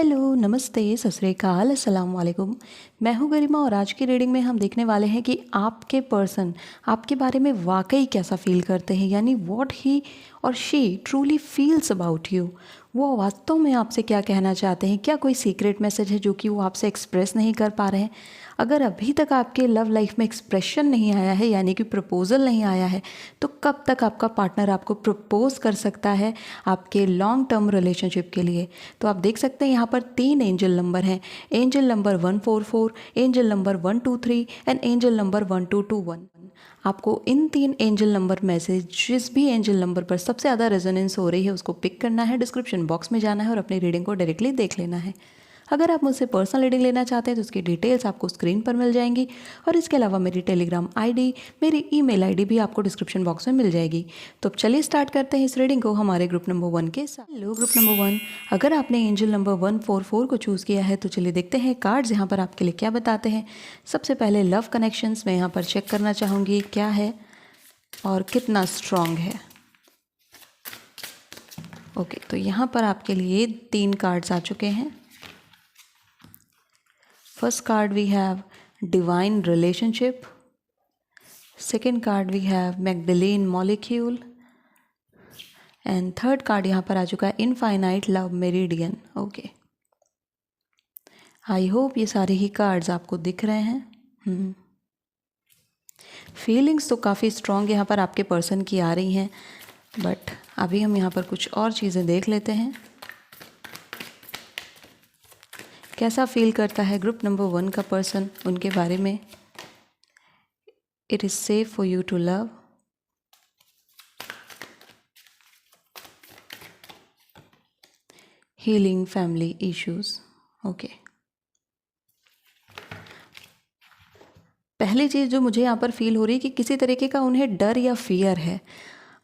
Hello, नमस्ते, सत श्री अकाल, अस्सलाम वालेकुम। मैं हूँ गरिमा और आज की रीडिंग में हम देखने वाले हैं कि आपके पर्सन आपके बारे में वाकई कैसा फील करते हैं, यानी व्हाट ही और she truly feels about you. वो वास्तव में आपसे क्या कहना चाहते हैं। क्या कोई सीक्रेट मैसेज है जो कि वो आपसे एक्सप्रेस नहीं कर पा रहे हैं। अगर अभी तक आपके लव लाइफ में एक्सप्रेशन नहीं आया है, यानी कि प्रपोज़ल नहीं आया है, तो कब तक आपका पार्टनर आपको प्रपोज कर सकता है आपके लॉन्ग टर्म रिलेशनशिप के लिए। तो आप देख सकते हैं यहाँ पर 3 एंजल नंबर हैं। Angel number 144, angel number 123 and angel number 1221। आपको इन 3 एंजल नंबर में से जिस भी एंजल नंबर पर सबसे ज़्यादा रेजोनेंस हो रही है उसको पिक करना है, डिस्क्रिप्शन बॉक्स में जाना है और अपनी रीडिंग को डायरेक्टली देख लेना है। अगर आप मुझसे पर्सनल रीडिंग लेना चाहते हैं तो उसकी डिटेल्स आपको स्क्रीन पर मिल जाएंगी और इसके अलावा मेरी टेलीग्राम आईडी, मेरी ईमेल आईडी भी आपको डिस्क्रिप्शन बॉक्स में मिल जाएगी। तो अब चलिए स्टार्ट करते हैं इस रीडिंग को हमारे ग्रुप नंबर 1 के साथ। हेलो ग्रुप नंबर 1, अगर आपने एंजल नंबर 144 को चूज़ किया है तो चलिए देखते हैं कार्ड्स यहाँ पर आपके लिए क्या बताते हैं। सबसे पहले लव कनेक्शंस मैं यहाँ पर चेक करना चाहूँगी क्या है और कितना स्ट्रॉन्ग है। ओके, तो यहाँ पर आपके लिए 3 कार्ड्स आ चुके हैं। First card we have Divine Relationship. Second card we have Magdalene Molecule. And third card यहाँ पर आ चुका है Infinite Love Meridian. Okay. I hope ये सारे ही कार्ड्स आपको दिख रहे हैं। फीलिंग्स तो काफ़ी स्ट्रॉन्ग यहाँ पर आपके पर्सन की आ रही हैं, बट अभी हम यहाँ पर कुछ और चीज़ें देख लेते हैं। कैसा फील करता है ग्रुप नंबर 1 का पर्सन उनके बारे में। It is safe for you to love. Healing family issues. Okay, पहली चीज़ जो मुझे यहाँ पर फील हो रही है कि किसी तरीके का उन्हें डर या फियर है।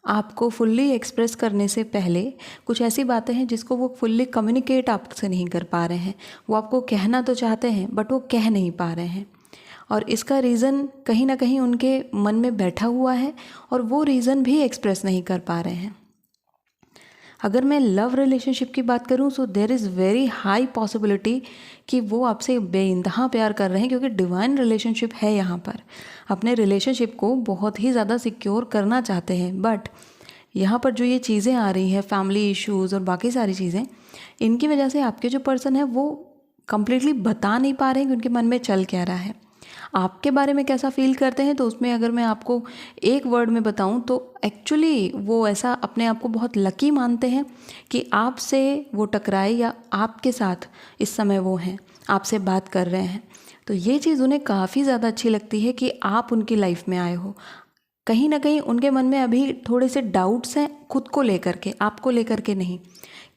आपको फुल्ली एक्सप्रेस करने से पहले कुछ ऐसी बातें हैं जिसको वो फुल्ली कम्युनिकेट आपसे नहीं कर पा रहे हैं। वो आपको कहना तो चाहते हैं बट वो कह नहीं पा रहे हैं और इसका रीज़न कहीं ना कहीं उनके मन में बैठा हुआ है और वो रीज़न भी एक्सप्रेस नहीं कर पा रहे हैं। अगर मैं लव रिलेशनशिप की बात करूं तो there is very high possibility कि वो आपसे बेइंतहा प्यार कर रहे हैं, क्योंकि डिवाइन रिलेशनशिप है यहाँ पर। अपने रिलेशनशिप को बहुत ही ज़्यादा सिक्योर करना चाहते हैं, बट यहाँ पर जो ये चीज़ें आ रही हैं, फैमिली इश्यूज़ और बाकी सारी चीज़ें, इनकी वजह से आपके जो पर्सन है वो कम्प्लीटली बता नहीं पा रहे हैं कि उनके मन में चल क्या रहा है। आपके बारे में कैसा फील करते हैं, तो उसमें अगर मैं आपको एक वर्ड में बताऊं तो एक्चुअली वो ऐसा अपने आप को बहुत लकी मानते हैं कि आपसे वो टकराए या आपके साथ इस समय वो हैं, आपसे बात कर रहे हैं। तो ये चीज़ उन्हें काफ़ी ज़्यादा अच्छी लगती है कि आप उनकी लाइफ में आए हो। कहीं ना कहीं उनके मन में अभी थोड़े से डाउट्स हैं खुद को लेकर के, आपको लेकर के नहीं,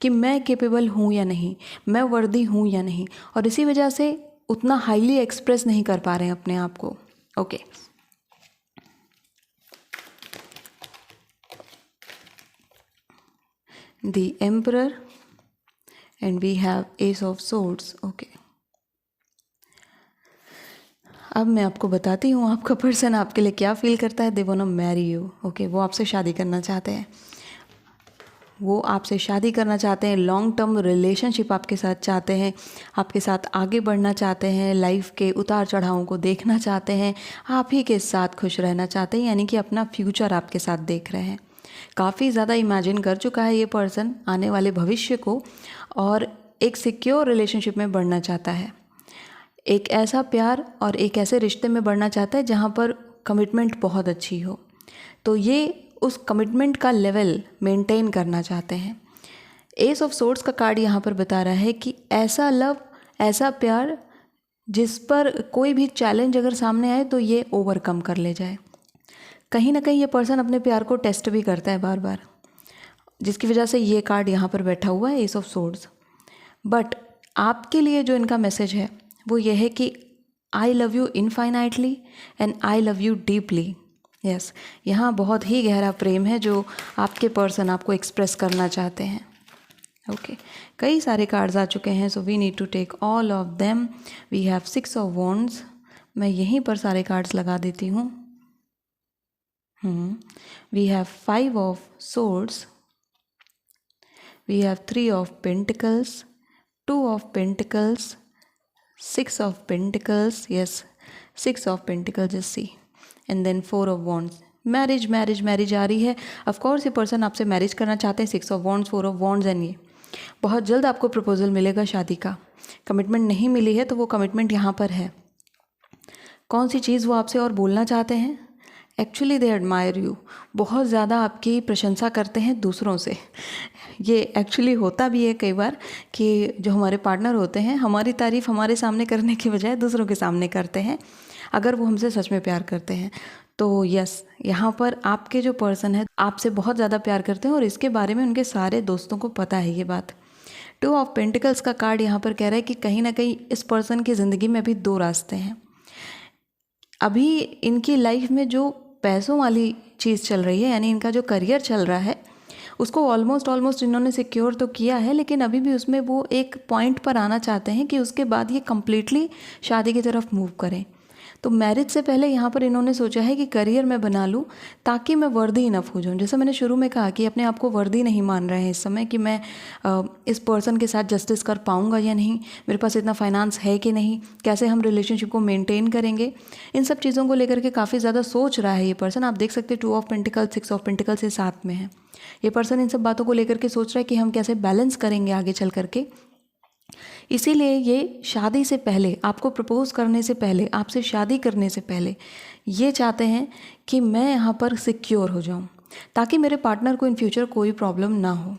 कि मैं केपेबल हूँ या नहीं, मैं वर्दी हूँ या नहीं, और इसी वजह से उतना हाईली एक्सप्रेस नहीं कर पा रहे हैं अपने आप को। Okay, the emperor and we have ace of swords. Okay, अब मैं आपको बताती हूँ आपका पर्सन आपके लिए क्या फील करता है। They want to marry you. Okay, वो आपसे शादी करना चाहते हैं। वो आपसे शादी करना चाहते हैं, लॉन्ग टर्म रिलेशनशिप आपके साथ चाहते हैं, आपके साथ आगे बढ़ना चाहते हैं, लाइफ के उतार चढ़ावों को देखना चाहते हैं, आप ही के साथ खुश रहना चाहते हैं, यानी कि अपना फ्यूचर आपके साथ देख रहे हैं। काफ़ी ज़्यादा इमेजिन कर चुका है ये पर्सन आने वाले भविष्य को और एक सिक्योर रिलेशनशिप में बढ़ना चाहता है। एक ऐसा प्यार और एक ऐसे रिश्ते में बढ़ना चाहता है जहाँ पर कमिटमेंट बहुत अच्छी हो। तो ये उस कमिटमेंट का लेवल मेंटेन करना चाहते हैं। एस ऑफ सोर्ड्स का कार्ड यहाँ पर बता रहा है कि ऐसा लव, ऐसा प्यार जिस पर कोई भी चैलेंज अगर सामने आए तो ये ओवरकम कर ले जाए। कहीं ना कहीं ये पर्सन अपने प्यार को टेस्ट भी करता है बार बार, जिसकी वजह से ये कार्ड यहाँ पर बैठा हुआ है, एस ऑफ सोर्ड्स। बट आपके लिए जो इनका मैसेज है वो ये है कि I love you infinitely and I love you deeply. Yes, यहाँ बहुत ही गहरा प्रेम है जो आपके पर्सन आपको एक्सप्रेस करना चाहते हैं। ओके, कई सारे कार्ड्स आ चुके हैं, so we need to take all of them. We have 6 of wands. मैं यहीं पर सारे कार्ड्स लगा देती हूँ। We have 5 of swords, we have 3 of pentacles, 2 of pentacles, 6 of pentacles, yes 6 of pentacles, just see, and then 4 of wands. Marriage marriage marriage आ रही है। ऑफ कोर्स ये पर्सन आपसे मैरिज करना चाहते हैं। 6 of wands, 4 of wands, and ये बहुत जल्द आपको प्रपोजल मिलेगा शादी का। कमिटमेंट नहीं मिली है तो वो कमिटमेंट यहाँ पर है। कौन सी चीज़ वो आपसे और बोलना चाहते हैं? एक्चुअली दे एडमायर यू, बहुत ज़्यादा आपकी प्रशंसा करते हैं दूसरों से। ये एक्चुअली होता भी है कई बार कि जो हमारे पार्टनर होते हैं हमारी तारीफ़ हमारे सामने करने के बजाय दूसरों के सामने करते हैं, अगर वो हमसे सच में प्यार करते हैं तो। यस, यहाँ पर आपके जो पर्सन है आपसे बहुत ज़्यादा प्यार करते हैं और इसके बारे में उनके सारे दोस्तों को पता है ये बात। 2 ऑफ पेंटिकल्स का कार्ड यहाँ पर कह रहा है कि कहीं ना कहीं इस पर्सन की ज़िंदगी में अभी 2 रास्ते हैं। अभी इनकी लाइफ में जो पैसों वाली चीज़ चल रही है, यानी इनका जो करियर चल रहा है, उसको ऑलमोस्ट इन्होंने सिक्योर तो किया है, लेकिन अभी भी उसमें वो एक पॉइंट पर आना चाहते हैं कि उसके बाद ये कम्प्लीटली शादी की तरफ मूव करें। तो मैरिज से पहले यहाँ पर इन्होंने सोचा है कि करियर मैं बना लूँ ताकि मैं वर्दी इनफ हो जाऊँ। जैसे मैंने शुरू में कहा कि अपने आप को वर्दी नहीं मान रहे हैं इस समय कि मैं इस पर्सन के साथ जस्टिस कर पाऊँगा या नहीं, मेरे पास इतना फाइनेंस है कि नहीं, कैसे हम रिलेशनशिप को मेंटेन करेंगे, इन सब चीज़ों को लेकर के काफ़ी ज़्यादा सोच रहा है ये पर्सन। आप देख सकते हैं 2 ऑफ पेंटिकल्स, 6 ऑफ पेंटिकल्स से साथ में है। ये पर्सन इन सब बातों को लेकर के सोच रहा है कि हम कैसे बैलेंस करेंगे आगे चल करके। इसीलिए ये शादी से पहले, आपको प्रपोज करने से पहले, आपसे शादी करने से पहले ये चाहते हैं कि मैं यहाँ पर सिक्योर हो जाऊँ ताकि मेरे पार्टनर को इन फ्यूचर कोई प्रॉब्लम ना हो।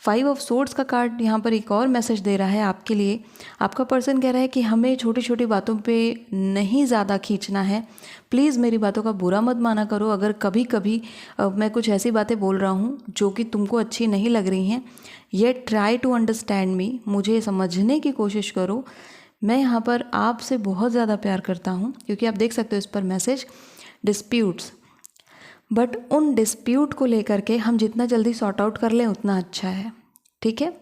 5 ऑफ सोर्ड्स का कार्ड यहाँ पर एक और मैसेज दे रहा है आपके लिए। आपका पर्सन कह रहा है कि हमें छोटी छोटी बातों पे नहीं ज़्यादा खींचना है। प्लीज़ मेरी बातों का बुरा मत माना करो अगर कभी कभी मैं कुछ ऐसी बातें बोल रहा हूँ जो कि तुमको अच्छी नहीं लग रही हैं। ये ट्राई टू अंडरस्टैंड मी, मुझे समझने की कोशिश करो। मैं यहाँ पर आपसे बहुत ज़्यादा प्यार करता हूँ, क्योंकि आप देख सकते हो इस पर मैसेज डिस्प्यूट्स, बट उन डिस्प्यूट को लेकर के हम जितना जल्दी सॉर्ट आउट कर लें उतना अच्छा है। ठीक है,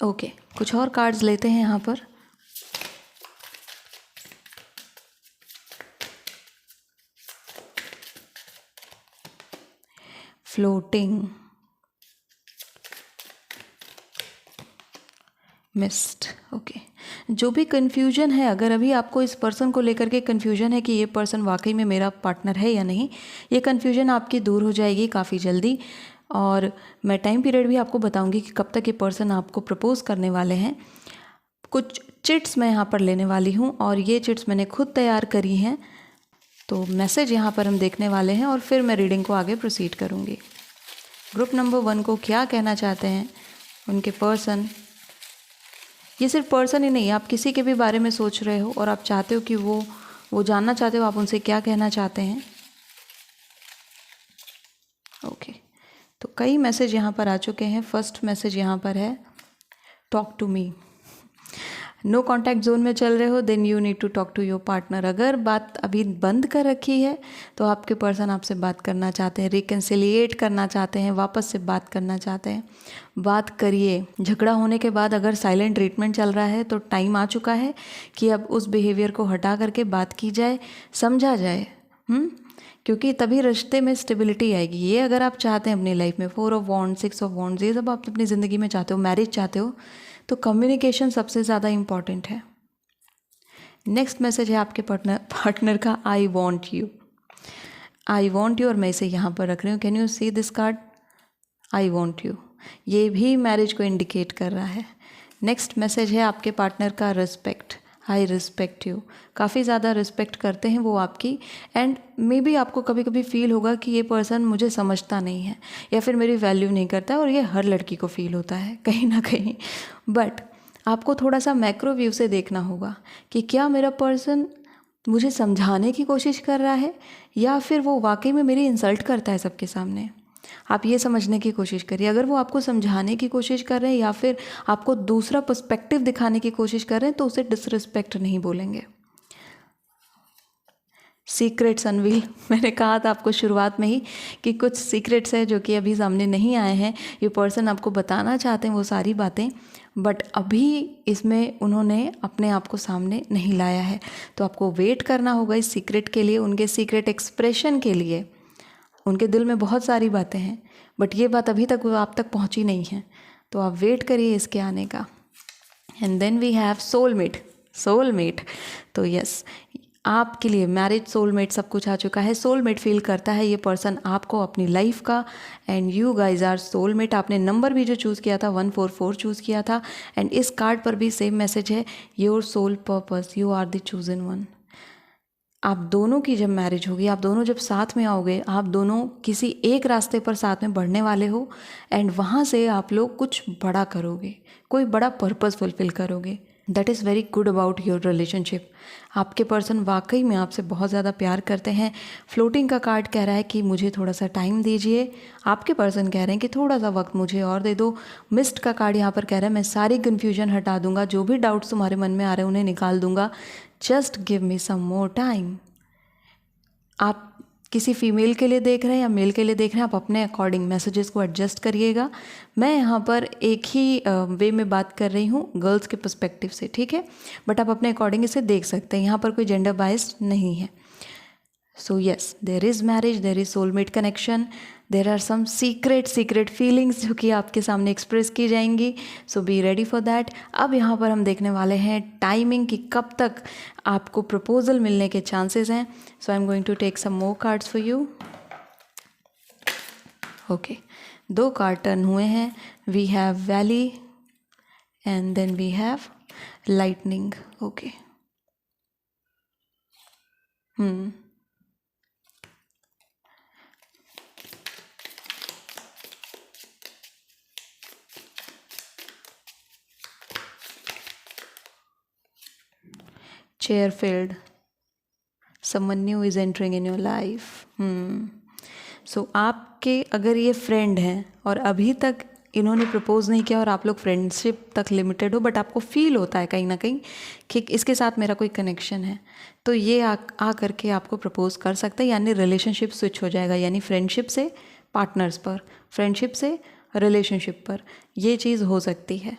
ओके, कुछ और कार्ड्स लेते हैं यहाँ पर। Floating, mist, okay. जो भी कन्फ्यूजन है, अगर अभी आपको इस पर्सन को लेकर के कन्फ्यूजन है कि ये पर्सन वाकई में मेरा पार्टनर है या नहीं, ये कन्फ्यूजन आपकी दूर हो जाएगी काफ़ी जल्दी। और मैं टाइम पीरियड भी आपको बताऊंगी कि कब तक ये पर्सन आपको प्रपोज करने वाले हैं। कुछ चिट्स मैं यहाँ पर लेने वाली हूँ और ये चिट्स मैंने खुद तैयार करी हैं, तो मैसेज यहाँ पर हम देखने वाले हैं और फिर मैं रीडिंग को आगे प्रोसीड करूँगी। ग्रुप नंबर 1 को क्या कहना चाहते हैं उनके पर्सन। ये सिर्फ पर्सन ही नहीं, आप किसी के भी बारे में सोच रहे हो और आप चाहते हो कि वो जानना चाहते हो आप उनसे क्या कहना चाहते हैं। ओके, तो कई मैसेज यहाँ पर आ चुके हैं। फर्स्ट मैसेज यहाँ पर है talk to me. No contact zone में चल रहे हो, then you need to talk to your partner. अगर बात अभी बंद कर रखी है तो आपके पर्सन आपसे बात करना चाहते हैं, रिकन्सिलिएट करना चाहते हैं, वापस से बात करना चाहते हैं। बात करिए। झगड़ा होने के बाद अगर साइलेंट ट्रीटमेंट चल रहा है तो टाइम आ चुका है कि अब उस बिहेवियर को हटा करके बात की जाए, समझा जाए। क्योंकि तभी रिश्ते में स्टेबिलिटी आएगी। ये अगर आप चाहते हैं अपनी लाइफ में 4 ऑफ वॉन्ड्स, 6 ऑफ वॉन्ड्स, ये सब आप अपनी ज़िंदगी में चाहते हो, मैरिज चाहते हो, तो कम्युनिकेशन सबसे ज़्यादा इम्पॉर्टेंट है। नेक्स्ट मैसेज है आपके पार्टनर का, I want you. I want you, और मैं इसे यहाँ पर रख रही हूँ। Can you see this card, I want you. ये भी मैरिज को इंडिकेट कर रहा है। नेक्स्ट मैसेज है आपके पार्टनर का, रिस्पेक्ट। I respect you. काफ़ी ज़्यादा रिस्पेक्ट करते हैं वो आपकी, एंड मे बी आपको कभी कभी फील होगा कि ये पर्सन मुझे समझता नहीं है या फिर मेरी वैल्यू नहीं करता है, और ये हर लड़की को फील होता है कहीं ना कहीं। बट आपको थोड़ा सा मैक्रो व्यू से देखना होगा कि क्या मेरा पर्सन मुझे समझाने की कोशिश कर रहा है या फिर वो वाकई में मेरी इंसल्ट करता है सबके सामने। आप ये समझने की कोशिश करिए। अगर वो आपको समझाने की कोशिश कर रहे हैं या फिर आपको दूसरा पर्सपेक्टिव दिखाने की कोशिश कर रहे हैं तो उसे डिसरिस्पेक्ट नहीं बोलेंगे। सीक्रेट्स अनवील, मैंने कहा था आपको शुरुआत में ही कि कुछ सीक्रेट्स है जो कि अभी सामने नहीं आए हैं। ये पर्सन आपको बताना चाहते हैं वो सारी बातें, बट अभी इसमें उन्होंने अपने आप को सामने नहीं लाया है। तो आपको वेट करना होगा इस सीक्रेट के लिए, उनके सीक्रेट एक्सप्रेशन के लिए। उनके दिल में बहुत सारी बातें हैं, बट ये बात अभी तक आप तक पहुंची नहीं है, तो आप वेट करिए इसके आने का। And then we have soulmate. Soulmate तो यस, आपके लिए मैरिज सोलमेट सब कुछ आ चुका है। सोलमेट फील करता है ये पर्सन आपको अपनी लाइफ का, and you guys are soulmate. आपने नंबर भी जो चूज़ किया था 144 चूज़ किया था, एंड इस कार्ड पर भी सेम मैसेज है, your soul purpose, you are the chosen one. आप दोनों की जब मैरिज होगी, आप दोनों जब साथ में आओगे, आप दोनों किसी एक रास्ते पर साथ में बढ़ने वाले हो, एंड वहाँ से आप लोग कुछ बड़ा करोगे, कोई बड़ा पर्पस फुलफिल करोगे। That is very good about your relationship. आपके पर्सन वाकई में आपसे बहुत ज़्यादा प्यार करते हैं। फ्लोटिंग का कार्ड कह रहा है कि मुझे थोड़ा सा टाइम दीजिए, आपके पर्सन कह रहे हैं कि थोड़ा सा वक्त मुझे और दे दो। मिस्ट का कार्ड यहाँ पर कह रहा है मैं सारी कन्फ्यूजन हटा दूंगा, जो भी डाउट्स तुम्हारे मन में आ रहे हैं उन्हें निकाल दूंगा, जस्ट गिव मी सम मोर टाइम। आप किसी फीमेल के लिए देख रहे हैं या मेल के लिए देख रहे हैं, आप अपने अकॉर्डिंग मैसेजेस को एडजस्ट करिएगा। मैं यहाँ पर एक ही वे में बात कर रही हूँ गर्ल्स के पर्सपेक्टिव से, ठीक है, बट आप अपने अकॉर्डिंग इसे देख सकते हैं, यहाँ पर कोई जेंडर बायस्ड नहीं है। So yes, there is marriage, there is soulmate connection, there are some secret feelings जो कि आपके सामने एक्सप्रेस की जाएंगी। So be ready for that. अब यहाँ पर हम देखने वाले हैं टाइमिंग कि कब तक आपको प्रपोजल मिलने के चांसेस हैं। So I am going to take some more cards for you. Okay, 2 card turn हुए हैं। We have valley and then we have lightning. Okay, chair filled, someone new is entering in your life. So आपके अगर ये friend हैं और अभी तक इन्होंने प्रपोज नहीं किया और आप लोग फ्रेंडशिप तक लिमिटेड हो, बट आपको फील होता है कहीं ना कहीं कि इसके साथ मेरा कोई कनेक्शन है, तो ये आ करके आपको प्रपोज कर सकते हैं, यानी रिलेशनशिप स्विच हो जाएगा, यानी फ्रेंडशिप से पार्टनर्स पर, फ्रेंडशिप से रिलेशनशिप पर, ये चीज़ हो सकती है।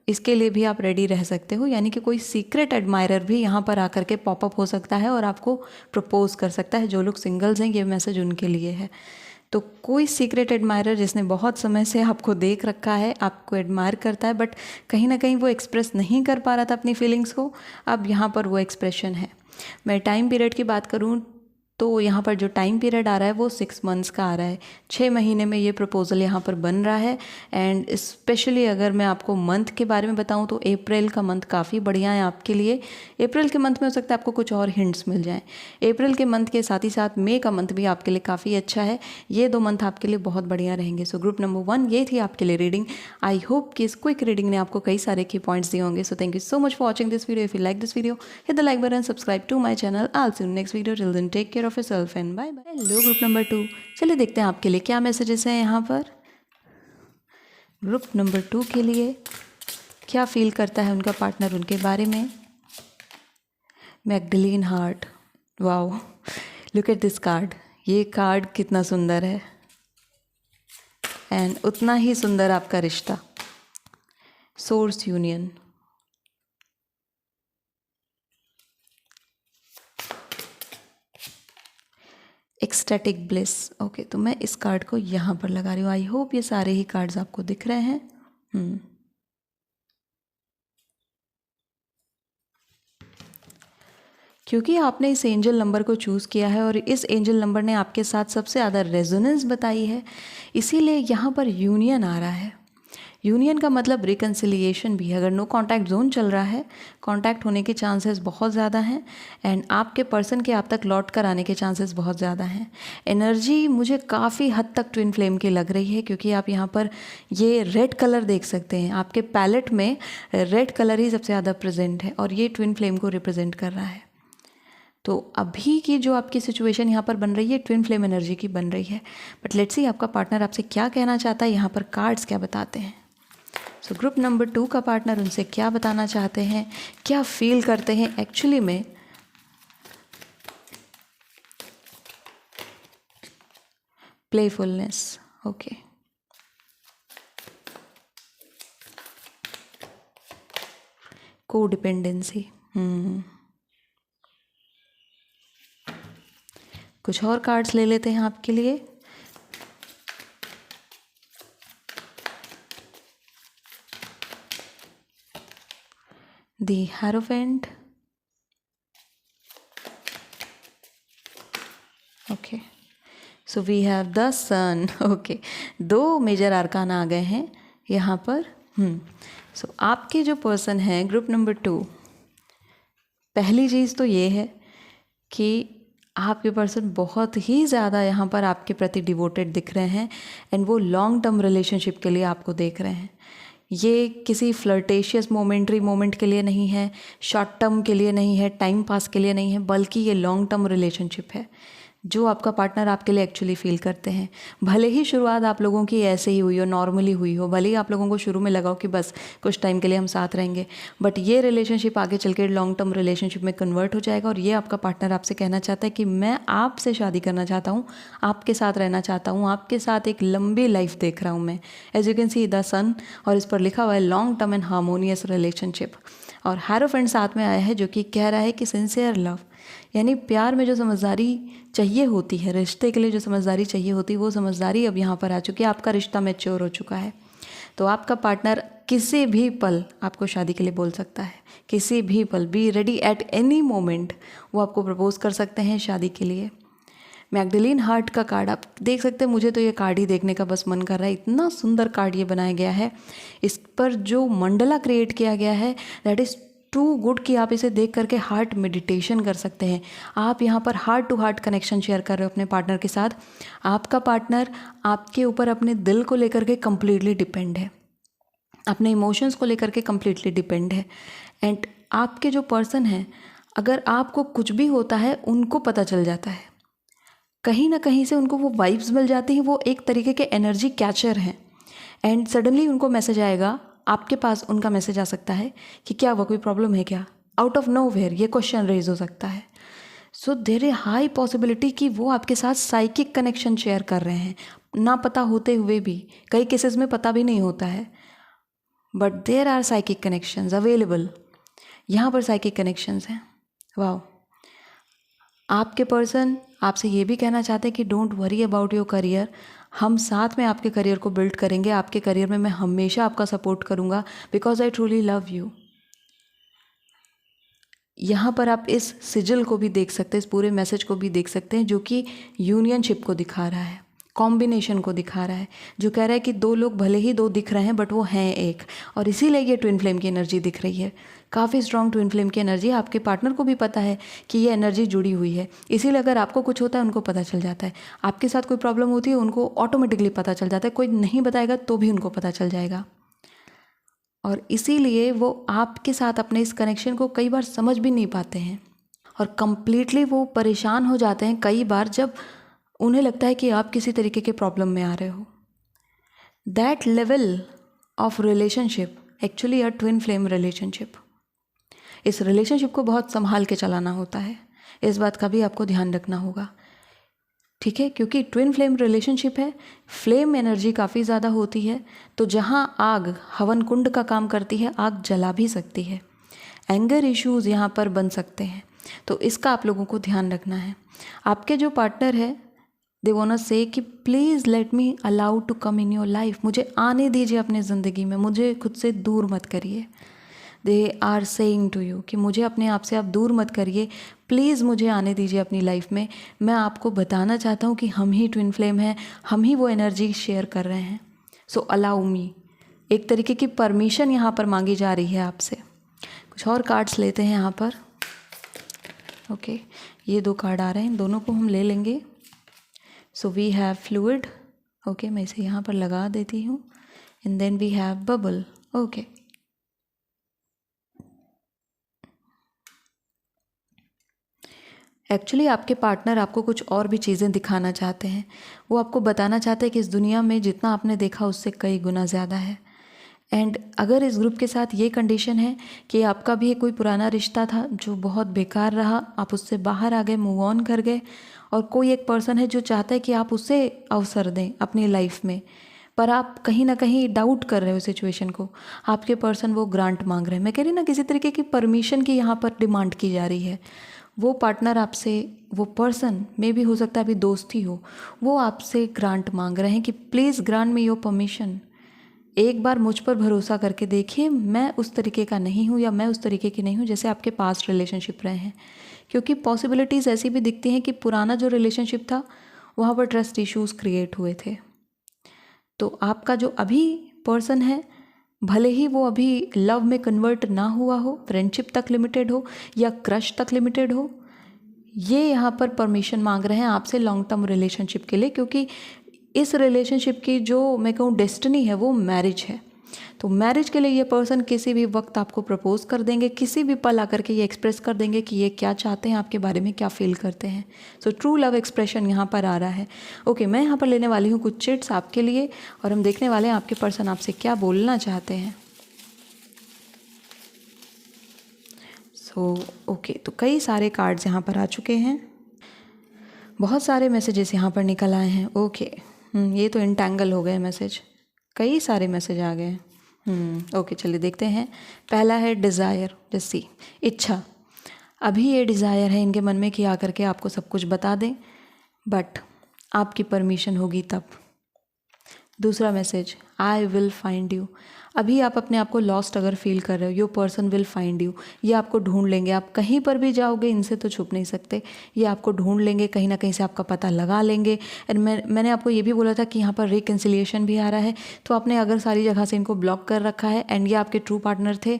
इसके लिए भी आप रेडी रह सकते हो, यानी कि कोई सीक्रेट एडमायरर भी यहाँ पर आकर के पॉपअप हो सकता है और आपको प्रपोज कर सकता है। जो लोग सिंगल्स हैं ये मैसेज उनके लिए है। तो कोई सीक्रेट एडमायरर जिसने बहुत समय से आपको देख रखा है, आपको एडमायर करता है, बट कहीं ना कहीं वो एक्सप्रेस नहीं कर पा रहा था अपनी फीलिंग्स को, अब यहाँ पर वो एक्सप्रेशन है। मैं टाइम पीरियड की बात करूँ तो यहाँ पर जो टाइम पीरियड आ रहा है वो 6 मंथ्स का आ रहा है। 6 महीने में ये प्रपोज़ल यहाँ पर बन रहा है। एंड स्पेशली अगर मैं आपको मंथ के बारे में बताऊँ तो अप्रैल का मंथ काफ़ी बढ़िया है आपके लिए। अप्रैल के मंथ में हो सकता है आपको कुछ और हिंट्स मिल जाएँ। अप्रैल के मंथ के साथ ही साथ मई का मंथ भी आपके लिए काफ़ी अच्छा है। ये 2 मंथ आपके लिए बहुत बढ़िया रहेंगे। सो ग्रुप नंबर 1 ये थी आपके लिए रीडिंग। आई होप कि इस क्विक रीडिंग ने आपको कई सारे की पॉइंट्स दिए होंगे। So thank you so much for watching this video. If you like this video hit the like button, subscribe to my channel. I will see you next video. Till then take care of yourself and bye bye. Hello group number 2, चलिए देखते हैं आपके लिए क्या messages हैं यहाँ पर। Group number 2 के लिए क्या फील करता है उनका पार्टनर उनके बारे में। Magdalene heart, wow, look at this card. ये कार्ड कितना सुंदर है, एंड उतना ही सुंदर आपका रिश्ता। Source union, ecstatic bliss. Okay, तो मैं इस कार्ड को यहाँ पर लगा रही हूँ। आई होप ये सारे ही कार्ड्स आपको दिख रहे हैं। क्योंकि आपने इस एंजल नंबर को चूज़ किया है और इस एंजल नंबर ने आपके साथ सबसे ज़्यादा रेजोनेंस बताई है, इसीलिए यहाँ पर यूनियन आ रहा है। यूनियन का मतलब रिकन्सिलिएशन भी है। अगर नो कांटेक्ट जोन चल रहा है, कांटेक्ट होने के चांसेस बहुत ज़्यादा हैं, एंड आपके पर्सन के आप तक लौट कर आने के चांसेस बहुत ज़्यादा हैं। एनर्जी मुझे काफ़ी हद तक ट्विन फ्लेम की लग रही है, क्योंकि आप यहाँ पर ये रेड कलर देख सकते हैं। आपके पैलेट में रेड कलर ही सबसे ज़्यादा प्रेजेंट है और ये ट्विन फ्लेम को रिप्रेजेंट कर रहा है। तो अभी की जो आपकी सिचुएशन यहाँ पर बन रही है ट्विन फ्लेम एनर्जी की बन रही है। बट लेट्स सी आपका पार्टनर आपसे क्या कहना चाहता है, यहाँ पर कार्ड्स क्या बताते हैं। सो ग्रुप नंबर 2 का पार्टनर उनसे क्या बताना चाहते हैं, क्या फील करते हैं एक्चुअली में। प्लेफुलनेस, ओके, कोडिपेंडेंसी, कुछ और कार्ड्स ले लेते हैं आपके लिए। the Hierophant. Okay, so we have the Sun. Okay, दो मेजर आर्कान आ गए हैं यहाँ पर. सो आपके जो पर्सन है ग्रुप नंबर 2, पहली चीज़ तो ये है कि आपके पर्सन बहुत ही ज़्यादा यहाँ पर आपके प्रति डिवोटेड दिख रहे हैं एंड वो लॉन्ग टर्म रिलेशनशिप के लिए आपको देख रहे हैं. ये किसी फ्लर्टेशियस मोमेंट्री मोमेंट के लिए नहीं है, शॉर्ट टर्म के लिए नहीं है, टाइम पास के लिए नहीं है, बल्कि ये लॉन्ग टर्म रिलेशनशिप है जो आपका पार्टनर आपके लिए एक्चुअली फील करते हैं. भले ही शुरुआत आप लोगों की ऐसे ही हुई हो, नॉर्मली हुई हो, भले ही आप लोगों को शुरू में लगा हो कि बस कुछ टाइम के लिए हम साथ रहेंगे, बट ये रिलेशनशिप आगे चल के लॉन्ग टर्म रिलेशनशिप में कन्वर्ट हो जाएगा. और ये आपका पार्टनर आपसे कहना चाहता है कि मैं आपसे शादी करना चाहता हूँ, आपके साथ रहना चाहता हूँ, आपके साथ एक लंबी लाइफ देख रहा हूँ मैं. As you can see the sun, और इस पर लिखा हुआ है long term and harmonious relationship. और हायरोफेंट साथ में आया है जो कि कह रहा है कि सिंसियर लव, यानी प्यार में जो समझदारी चाहिए होती है, रिश्ते के लिए जो समझदारी चाहिए होती है, वो समझदारी अब यहाँ पर आ चुकी है. आपका रिश्ता मैच्योर हो चुका है. तो आपका पार्टनर किसी भी पल आपको शादी के लिए बोल सकता है, किसी भी पल. Be ready at any moment. वो आपको प्रपोज कर सकते हैं शादी के लिए. मैग्डलिन हार्ट का कार्ड आप देख सकते हैं. मुझे तो ये कार्ड ही देखने का बस मन कर रहा है, इतना सुंदर कार्ड ये बनाया गया है. इस पर जो मंडला क्रिएट किया गया है दैट इज़ टू गुड कि आप इसे देख करके हार्ट मेडिटेशन कर सकते हैं. आप यहाँ पर heart to heart connection share कर रहे हो अपने पार्टनर के साथ. आपका पार्टनर आपके ऊपर अपने दिल को लेकर के कम्प्लीटली डिपेंड है, अपने इमोशंस को लेकर के कम्प्लीटली डिपेंड है. एंड आपके जो पर्सन हैं, अगर आपको कुछ भी होता है उनको पता चल जाता है, कहीं ना कहीं से उनको वो वाइब्स मिल जाती हैं. वो एक तरीके के एनर्जी कैचर हैं. एंड सडनली उनको मैसेज आएगा, आपके पास उनका मैसेज आ सकता है कि क्या वो कोई प्रॉब्लम है क्या, आउट ऑफ नो वेयर ये क्वेश्चन रेज हो सकता है. So there is high possibility कि वो आपके साथ साइकिक कनेक्शन शेयर कर रहे हैं, ना पता होते हुए भी. कई केसेस में पता भी नहीं होता है, but there are psychic connections available. यहाँ पर साइकिक कनेक्शंस हैं. वाह. आपके पर्सन आपसे ये भी कहना चाहते हैं कि don't worry about your career. हम साथ में आपके करियर को बिल्ड करेंगे. आपके करियर में मैं हमेशा आपका सपोर्ट करूँगा because I truly love you. यहाँ पर आप इस सिजिल को भी देख सकते हैं, इस पूरे मैसेज को भी देख सकते हैं, जो कि यूनियनशिप को दिखा रहा है, कॉम्बिनेशन को दिखा रहा है, जो कह रहा है कि दो लोग भले ही दो दिख रहे हैं बट वो हैं एक. और इसीलिए ये ट्विन फ्लेम की एनर्जी दिख रही है, काफ़ी स्ट्रॉन्ग ट्विन फ्लेम की एनर्जी. आपके पार्टनर को भी पता है कि ये एनर्जी जुड़ी हुई है, इसीलिए अगर आपको कुछ होता है उनको पता चल जाता है. आपके साथ कोई प्रॉब्लम होती है उनको ऑटोमेटिकली पता चल जाता है, कोई नहीं बताएगा तो भी उनको पता चल जाएगा. और इसीलिए वो आपके साथ अपने इस कनेक्शन को कई बार समझ भी नहीं पाते हैं और कंप्लीटली वो परेशान हो जाते हैं कई बार जब उन्हें लगता है कि आप किसी तरीके के प्रॉब्लम में आ रहे हो. That level of relationship actually a twin flame relationship. इस रिलेशनशिप को बहुत संभाल के चलाना होता है, इस बात का भी आपको ध्यान रखना होगा, ठीक है. क्योंकि ट्विन फ्लेम रिलेशनशिप है, फ्लेम एनर्जी काफ़ी ज़्यादा होती है. तो जहाँ आग हवन कुंड का काम करती है, आग जला भी सकती है. एंगर इश्यूज़ यहाँ पर बन सकते हैं, तो इसका आप लोगों को ध्यान रखना है. आपके जो पार्टनर है दे वांट से कि please let me allow to come in your life. मुझे आने दीजिए अपनी ज़िंदगी में, मुझे खुद से दूर मत करिए. They are saying to you कि मुझे अपने आप से आप दूर मत करिए, प्लीज़ मुझे आने दीजिए अपनी लाइफ में. मैं आपको बताना चाहता हूँ कि हम ही ट्विन फ्लेम हैं, हम ही वो एनर्जी शेयर कर रहे हैं. सो अलाउ मी. एक तरीके की परमिशन यहाँ पर मांगी जा रही है आपसे. कुछ और कार्ड्स लेते हैं यहाँ पर. ओके, ये दो कार्ड आ रहे हैं, दोनों को हम ले लेंगे. So we have fluid. Okay, मैं इसे यहाँ पर लगा देती हूँ. And then we have bubble. Okay, actually आपके पार्टनर आपको कुछ और भी चीज़ें दिखाना चाहते हैं. वो आपको बताना चाहते हैं कि इस दुनिया में जितना आपने देखा उससे कई गुना ज़्यादा है. एंड अगर इस ग्रुप के साथ ये कंडीशन है कि आपका भी कोई पुराना रिश्ता था जो बहुत बेकार रहा, आप उससे बाहर आ गए, मूव ऑन कर गए, और कोई एक पर्सन है जो चाहता है कि आप उससे अवसर दें अपनी लाइफ में, पर आप कहीं ना कहीं डाउट कर रहे हो सिचुएशन को. आपके पर्सन वो ग्रांट मांग रहे हैं. मैं कह रही ना, किसी तरीके की परमिशन की यहाँ पर डिमांड की जा रही है. वो पार्टनर आपसे, वो पर्सन मे भी हो सकता है अभी दोस्त ही हो, वो आपसे ग्रांट मांग रहे हैं कि please grant me your permission एक बार मुझ पर भरोसा करके देखिए, मैं उस तरीके का नहीं हूँ या मैं उस तरीके की नहीं हूँ जैसे आपके पास्ट रिलेशनशिप रहे हैं, क्योंकि पॉसिबिलिटीज़ ऐसी भी दिखती हैं कि पुराना जो रिलेशनशिप था वहाँ पर ट्रस्ट इश्यूज़ क्रिएट हुए थे। तो आपका जो अभी पर्सन है, भले ही वो अभी लव में कन्वर्ट ना हुआ हो, फ्रेंडशिप तक लिमिटेड हो या क्रश तक लिमिटेड हो, ये यहाँ पर परमिशन मांग रहे हैं आपसे लॉन्ग टर्म रिलेशनशिप के लिए, क्योंकि इस रिलेशनशिप की जो मैं कहूँ डेस्टिनी है वो मैरिज है। तो मैरिज के लिए ये पर्सन किसी भी वक्त आपको प्रपोज कर देंगे, किसी भी पल आकर के ये एक्सप्रेस कर देंगे कि ये क्या चाहते हैं, आपके बारे में क्या फील करते हैं। सो ट्रू लव एक्सप्रेशन यहाँ पर आ रहा है। ओके, मैं यहाँ पर लेने वाली हूँ कुछ चिट्स आपके लिए और हम देखने वाले हैं आपके पर्सन आपसे क्या बोलना चाहते हैं। ओके, तो कई सारे कार्ड्स यहाँ पर आ चुके हैं, बहुत सारे मैसेजेस यहाँ पर निकल आए हैं। ओके, ये तो इंटैंगल हो गए मैसेज, कई सारे मैसेज आ गए। ओके, चलिए देखते हैं। पहला है डिज़ायर, जैसी इच्छा। अभी ये डिज़ायर है इनके मन में कि आकर के आपको सब कुछ बता दें, बट आपकी परमिशन होगी तब। दूसरा message, I will find you. अभी आप अपने आप को लॉस्ट अगर फील कर रहे हो, your person will find you. ये आपको ढूंढ लेंगे, आप कहीं पर भी जाओगे इनसे तो छुप नहीं सकते, ये आपको ढूंढ लेंगे, कहीं ना कहीं से आपका पता लगा लेंगे। एंड मैंने आपको ये भी बोला था कि यहाँ पर रिकन्सिलिएशन भी आ रहा है, तो आपने अगर सारी जगह से इनको ब्लॉक कर रखा है एंड ये आपके ट्रू पार्टनर थे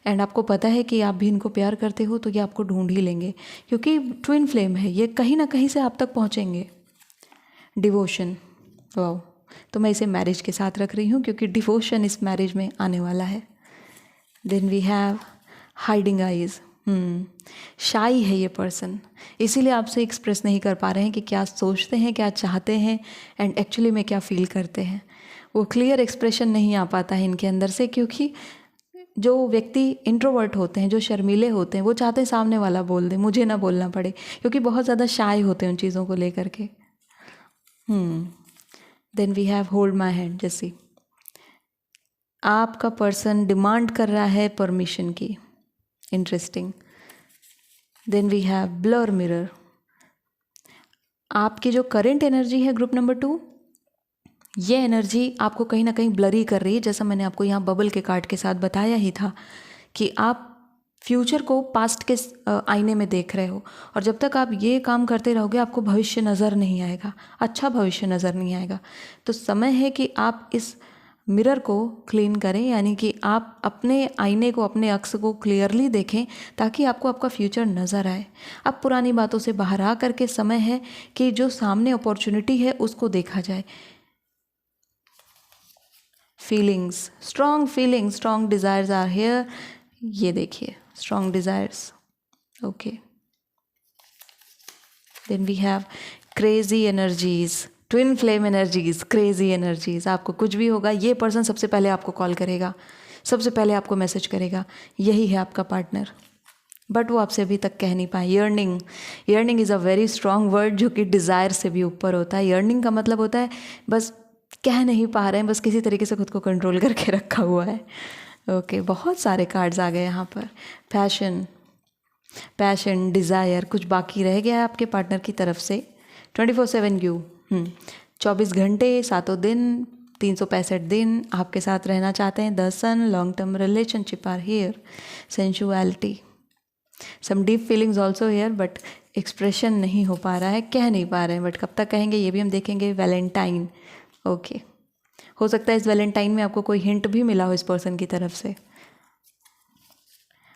एंड आपको पता है कि आप भी इनको प्यार करते हो, तो ये आपको ढूंढ ही लेंगे, क्योंकि ट्विन फ्लेम है, ये कहीं ना कहीं से आप तक पहुँचेंगे। डिवोशन, वाओ, तो मैं इसे मैरिज के साथ रख रही हूँ क्योंकि डिवोशन इस मैरिज में आने वाला है। Then we have hiding eyes. Shy है ये पर्सन, इसीलिए आपसे एक्सप्रेस नहीं कर पा रहे हैं कि क्या सोचते हैं, क्या चाहते हैं एंड एक्चुअली में क्या फील करते हैं। वो क्लियर एक्सप्रेशन नहीं आ पाता है इनके अंदर से, क्योंकि जो व्यक्ति इंट्रोवर्ट होते हैं, जो शर्मीले होते हैं, वो चाहते हैं सामने वाला बोल दे, मुझे ना बोलना पड़े, क्योंकि बहुत ज़्यादा शाय होते हैं उन चीज़ों को लेकर के। Then we have hold my hand, जैसे आपका पर्सन डिमांड कर रहा है परमिशन की। Interesting. Then we have blur mirror. आपकी जो करंट एनर्जी है ग्रुप नंबर 2, ये एनर्जी आपको कहीं ना कहीं ब्लरी कर रही है, जैसा मैंने आपको यहाँ बबल के कार्ड के साथ बताया ही था कि आप फ्यूचर को पास्ट के आईने में देख रहे हो, और जब तक आप ये काम करते रहोगे आपको भविष्य नज़र नहीं आएगा, अच्छा भविष्य नज़र नहीं आएगा। तो समय है कि आप इस मिरर को क्लीन करें, यानी कि आप अपने आईने को, अपने अक्स को क्लियरली देखें ताकि आपको आपका फ्यूचर नज़र आए। अब पुरानी बातों से बाहर आ करके समय है कि जो सामने अपॉर्चुनिटी है उसको देखा जाए। Feelings, strong desires are here. ये देखिए, strong desires. Okay, then we have crazy energies, twin flame energies, crazy energies. आपको कुछ भी होगा, ये पर्सन सबसे पहले आपको कॉल करेगा, सबसे पहले आपको मैसेज करेगा, यही है आपका पार्टनर, बट वो आपसे अभी तक कह नहीं पाए। Yearning is a very strong word जो कि डिज़ायर से भी ऊपर होता है। यर्निंग का मतलब होता है बस कह नहीं पा रहे हैं, बस किसी तरीके से खुद को कंट्रोल करके रखा हुआ है। ओके, बहुत सारे कार्ड्स आ गए यहाँ पर। पैशन, डिज़ायर, कुछ बाकी रह गया है आपके पार्टनर की तरफ से। 24/7 यू, 24 घंटे 7 दिन 365 दिन आपके साथ रहना चाहते हैं। The sun, long term relationship are here. Sensuality, some deep feelings also here, but expression नहीं हो पा रहा है, कह नहीं पा रहे हैं, बट कब तक कहेंगे ये भी हम देखेंगे। वैलेंटाइन, ओके, हो सकता है इस वैलेंटाइन में आपको कोई हिंट भी मिला हो इस पर्सन की तरफ से।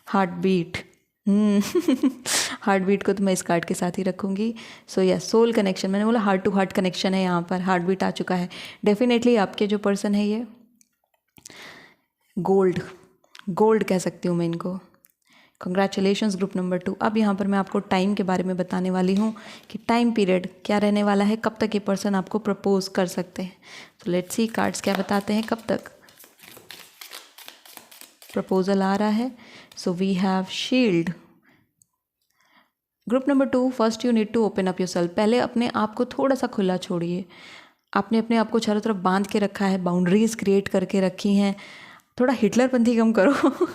हार्ट बीट, हार्ट बीट को तो मैं इस कार्ड के साथ ही रखूँगी। सो या सोल कनेक्शन, मैंने बोला हार्ट टू हार्ट कनेक्शन है, यहाँ पर हार्ट बीट आ चुका है। डेफिनेटली आपके जो पर्सन है ये गोल्ड कह सकती हूँ मैं इनको। Congratulations group number 2। अब यहाँ पर मैं आपको टाइम के बारे में बताने वाली हूँ कि टाइम पीरियड क्या रहने वाला है, कब तक ये पर्सन आपको प्रपोज कर सकते हैं। तो लेट्स सी कार्ड्स क्या बताते हैं, कब तक प्रपोजल आ रहा है। So we have shield. Group number 2, first you need to open up yourself. पहले अपने आप को थोड़ा सा खुला छोड़िए। आपने अपने आप को चारों तरफ बांध के रखा है, बाउंड्रीज क्रिएट करके रखी हैं, थोड़ा हिटलरपंथी कम करो।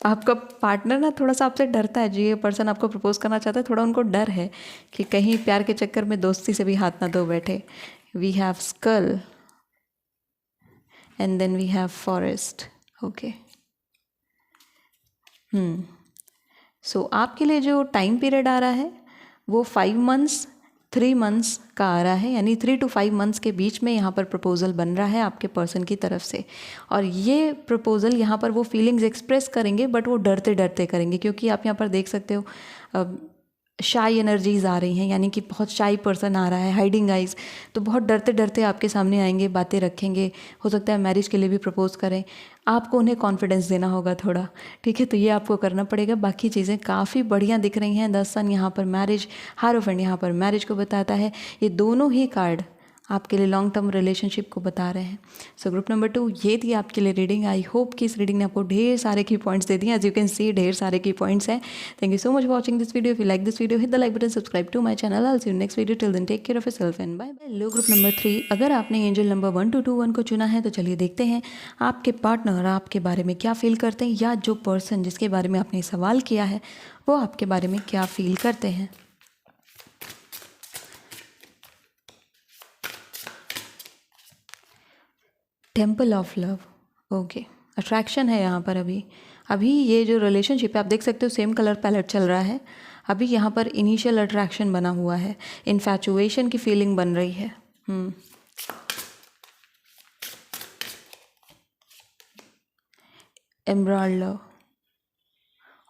आपका पार्टनर ना थोड़ा सा आपसे डरता है, जो ये पर्सन आपको प्रपोज करना चाहता है, थोड़ा उनको डर है कि कहीं प्यार के चक्कर में दोस्ती से भी हाथ ना धो बैठे। We have skull, and then we have forest. Okay, so आपके लिए जो टाइम पीरियड आ रहा है वो 5 मंथ्स 3 मंथ्स का आ रहा है, यानी 3 to 5 मंथ्स के बीच में यहाँ पर प्रपोज़ल बन रहा है आपके पर्सन की तरफ से। और ये प्रपोज़ल यहाँ पर वो फीलिंग्स एक्सप्रेस करेंगे, बट वो डरते डरते करेंगे, क्योंकि आप यहाँ पर देख सकते हो शाई एनर्जीज आ रही हैं, यानी कि बहुत शाई पर्सन आ रहा है, हाइडिंग आइज। तो बहुत डरते डरते आपके सामने आएंगे, बातें रखेंगे, हो सकता है मैरिज के लिए भी प्रपोज करें। आपको उन्हें कॉन्फिडेंस देना होगा थोड़ा, ठीक है, तो ये आपको करना पड़ेगा। बाकी चीज़ें काफ़ी बढ़िया दिख रही हैं। 10 सन यहाँ पर मैरिज, हायरोफेंट यहाँ पर मैरिज को बताता है। ये दोनों ही कार्ड आपके लिए लॉन्ग टर्म रिलेशनशिप को बता रहे हैं। सो ग्रुप नंबर 2, ये थी आपके लिए रीडिंग। आई होप कि इस रीडिंग ने आपको ढेर सारे की पॉइंट्स दे दिए। एज यू कैन सी ढेर सारे की पॉइंट्स हैं। Thank you so much for watching this video. If you like this video, hit the like button, subscribe to my channel. I see you next video. Till then take care of yourself and bye bye. लो group number 3, अगर आपने angel number 1221 को चुना है तो चलिए देखते हैं आपके पार्टनर आपके बारे में क्या फील करते हैं, या जो पर्सन जिसके बारे में आपने सवाल किया है वो आपके बारे में क्या फील करते हैं। Temple of love. Okay, attraction है यहाँ पर। अभी ये जो रिलेशनशिप है आप देख सकते हो सेम कलर पैलेट चल रहा है। अभी यहाँ पर इनिशियल अट्रैक्शन बना हुआ है, इन्फैचुएशन की फीलिंग बन रही है। एमराल्ड लव,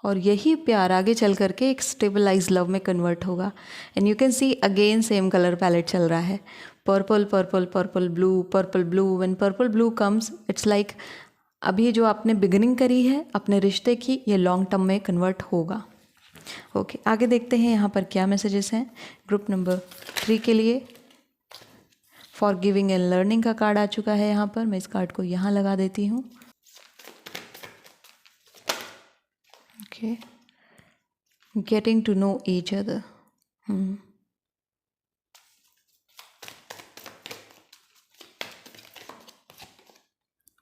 और यही प्यार आगे चल करके एक स्टेबलाइज लव में कन्वर्ट होगा। And you can see again same colour palette चल रहा है, purple purple purple blue, purple blue. When purple blue comes, it's like अभी जो आपने बिगिनिंग करी है अपने रिश्ते की, ये लॉन्ग टर्म में कन्वर्ट होगा। ओके, आगे देखते हैं यहाँ पर क्या मैसेजेस हैं ग्रुप नंबर 3 के लिए। फॉर गिविंग एंड लर्निंग का कार्ड आ चुका है यहाँ पर। मैं इस कार्ड को यहाँ लगा देती हूँ। Okay, getting to know each other.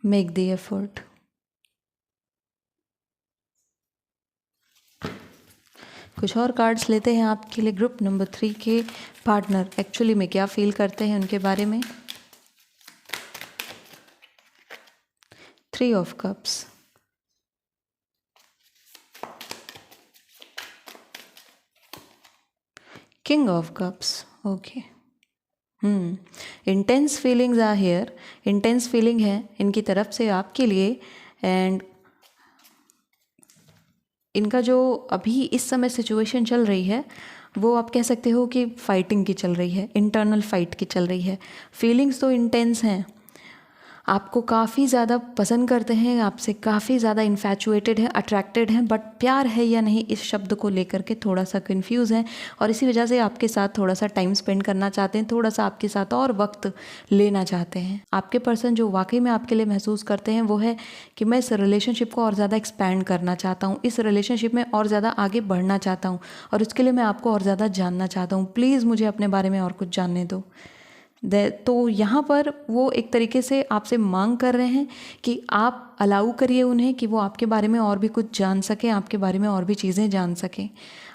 Make the effort. कुछ और कार्ड्स लेते हैं आपके लिए ग्रुप नंबर 3 के पार्टनर एक्चुअली में क्या फील करते हैं उनके बारे में। 3 of cups, king of cups. Okay, intense feelings are here. Intense feeling है इनकी तरफ से आपके लिए। एंड इनका जो अभी इस समय सिचुएशन चल रही है वो आप कह सकते हो कि फाइटिंग की चल रही है, इंटरनल फाइट की चल रही है। फीलिंग्स तो इंटेंस हैं, आपको काफ़ी ज़्यादा पसंद करते हैं, आपसे काफ़ी ज़्यादा इन्फैचुएटेड है, अट्रैक्टेड हैं, बट प्यार है या नहीं इस शब्द को लेकर के थोड़ा सा कंफ्यूज हैं। और इसी वजह से आपके साथ थोड़ा सा टाइम स्पेंड करना चाहते हैं, थोड़ा सा आपके साथ और वक्त लेना चाहते हैं। आपके पर्सन जो वाकई में आपके लिए महसूस करते हैं वो है कि मैं इस रिलेशनशिप को और ज़्यादा एक्सपैंड करना चाहता हूँ, इस रिलेशनशिप में और ज़्यादा आगे बढ़ना चाहता हूँ, और उसके लिए मैं आपको और ज़्यादा जानना चाहता हूँ। प्लीज़ मुझे अपने बारे में और कुछ जानने दो। तो यहाँ पर वो एक तरीके से आपसे मांग कर रहे हैं कि आप अलाउ करिए उन्हें कि वो आपके बारे में और भी कुछ जान सकें, आपके बारे में और भी चीज़ें जान सकें।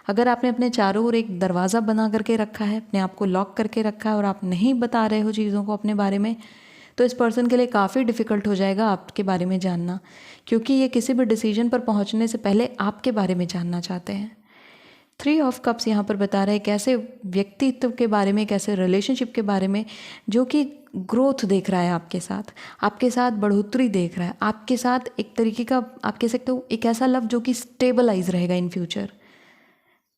अगर आपने अपने चारों ओर एक दरवाज़ा बना करके रखा है, अपने आप को लॉक करके रखा है और आप नहीं बता रहे हो चीज़ों को अपने बारे में, तो इस पर्सन के लिए काफ़ी डिफ़िकल्ट हो जाएगा आपके बारे में जानना, क्योंकि ये किसी भी डिसीजन पर पहुँचने से पहले आपके बारे में जानना चाहते हैं। 3 ऑफ कप्स यहाँ पर बता रहे हैं कैसे व्यक्तित्व के बारे में, कैसे रिलेशनशिप के बारे में, जो कि ग्रोथ देख रहा है आपके साथ बढ़ोतरी देख रहा है, आपके साथ एक तरीके का आप कह सकते हो एक ऐसा लव जो कि स्टेबलाइज रहेगा इन फ्यूचर।